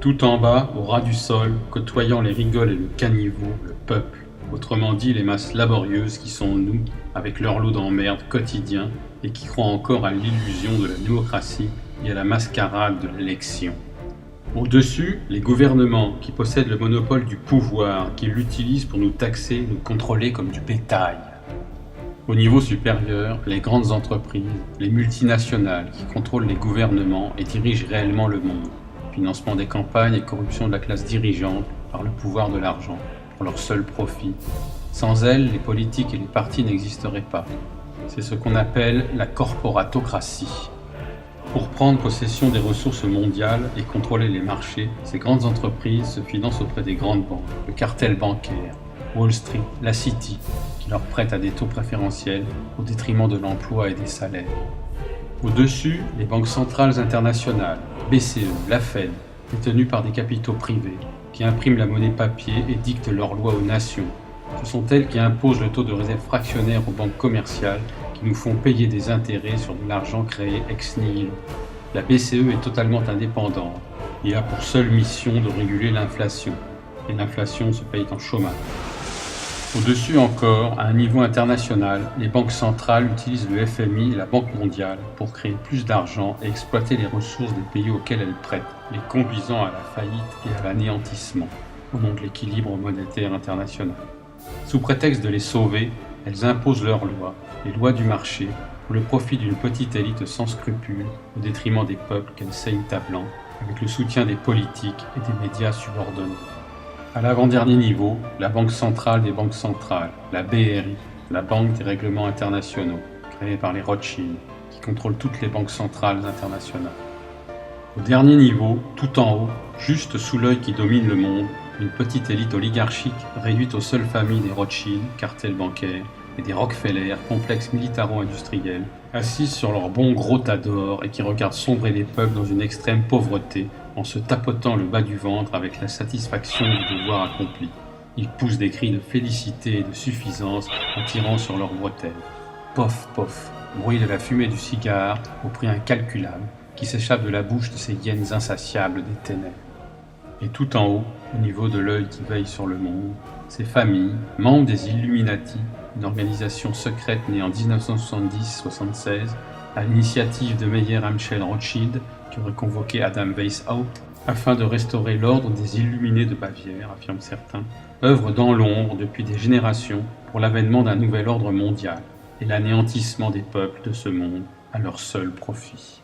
Tout en bas, au ras du sol, côtoyant les rigoles et le caniveau, le peuple, autrement dit les masses laborieuses qui sont nous, avec leur lot d'emmerdes quotidiens et qui croient encore à l'illusion de la démocratie et à la mascarade de l'élection. Au-dessus, les gouvernements qui possèdent le monopole du pouvoir, qui l'utilisent pour nous taxer, nous contrôler comme du bétail. Au niveau supérieur, les grandes entreprises, les multinationales qui contrôlent les gouvernements et dirigent réellement le monde. Financement des campagnes et corruption de la classe dirigeante par le pouvoir de l'argent, pour leur seul profit. Sans elles, les politiques et les partis n'existeraient pas. C'est ce qu'on appelle la corporatocratie. Pour prendre possession des ressources mondiales et contrôler les marchés, ces grandes entreprises se financent auprès des grandes banques, le cartel bancaire, Wall Street, la City, qui leur prête à des taux préférentiels au détriment de l'emploi et des salaires. Au-dessus, les banques centrales internationales, BCE, la Fed, détenues par des capitaux privés, qui impriment la monnaie papier et dictent leurs lois aux nations. Ce sont elles qui imposent le taux de réserve fractionnaire aux banques commerciales qui nous font payer des intérêts sur de l'argent créé ex nihilo. La BCE est totalement indépendante et a pour seule mission de réguler l'inflation. Et l'inflation se paye en chômage. Au-dessus encore, à un niveau international, les banques centrales utilisent le FMI et la Banque mondiale pour créer plus d'argent et exploiter les ressources des pays auxquels elles prêtent, les conduisant à la faillite et à l'anéantissement, au nom de l'équilibre monétaire international. Sous prétexte de les sauver, elles imposent leurs lois, les lois du marché, pour le profit d'une petite élite sans scrupules, au détriment des peuples qu'elles saignent à blanc, avec le soutien des politiques et des médias subordonnés. À l'avant-dernier niveau, la Banque centrale des banques centrales, la BRI, la Banque des règlements internationaux, créée par les Rothschild, qui contrôle toutes les banques centrales internationales. Au dernier niveau, tout en haut, juste sous l'œil qui domine le monde, une petite élite oligarchique réduite aux seules familles des Rothschild, cartel bancaire, et des Rockefeller, complexe militaro-industriel, assises sur leur bon gros tas d'or et qui regardent sombrer les peuples dans une extrême pauvreté en se tapotant le bas du ventre avec la satisfaction du devoir accompli. Ils poussent des cris de félicité et de suffisance en tirant sur leurs bretelles. Pof, pof, bruit de la fumée du cigare au prix incalculable qui s'échappe de la bouche de ces hyènes insatiables des ténèbres. Et tout en haut, au niveau de l'œil qui veille sur le monde, ces familles, membres des Illuminati, une organisation secrète née en 1970-76 à l'initiative de Meyer Amschel Rothschild, qui aurait convoqué Adam Weishaupt afin de restaurer l'ordre des Illuminés de Bavière, affirment certains, œuvrent dans l'ombre depuis des générations pour l'avènement d'un nouvel ordre mondial et l'anéantissement des peuples de ce monde à leur seul profit.